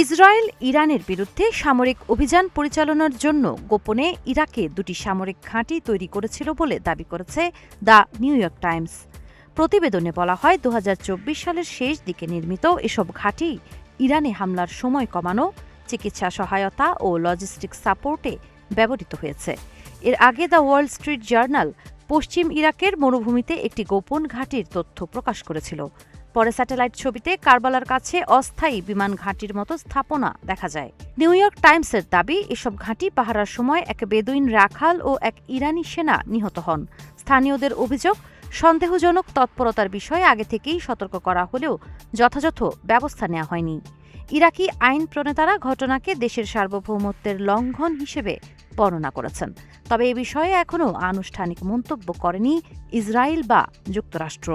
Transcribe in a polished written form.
Israel ইরানের বিরুদ্ধে সামরিক অভিযান পরিচালনার জন্য গোপনে ইরাকে দুটি সামরিক ঘাঁটি তৈরি করেছিল বলে দাবি করেছে দ্য নিউ ইয়র্ক টাইমস। প্রতিবেদনে বলা হয় ২০২৪ সালের শেষ দিকে নির্মিত এসব ঘাঁটি ইরানে হামলার সময় কমানো, চিকিৎসা সহায়তা ও লজিস্টিক সাপোর্টে ব্যবহৃত হয়েছে। এর আগে দ্য ওয়াল স্ট্রিট জার্নাল পশ্চিম ইরাকের মরুভূমিতে একটি গোপন ঘাঁটির তথ্য প্রকাশ করেছিল। পরে স্যাটেলাইট ছবিতে কারবালার কাছে অস্থায়ী বিমান ঘাঁটির মতো স্থাপনা দেখা যায়। নিউ ইয়র্ক টাইমসের দাবি, এসব ঘাঁটি পাহারার সময় এক বেদুইন রাখাল ও এক ইরানি সেনা নিহত হন। স্থানীয়দের অভিযোগ, সন্দেহজনক তৎপরতার বিষয়ে আগে থেকেই সতর্ক করা হলেও যথাযথ ব্যবস্থা নেওয়া হয়নি। ইরাকি আইন প্রণেতারা ঘটনাকে দেশের সার্বভৌমত্বের লঙ্ঘন হিসেবে বর্ণনা করেছেন। তবে এ বিষয়ে এখনও আনুষ্ঠানিক মন্তব্য করেনি ইসরায়েল বা যুক্তরাষ্ট্র।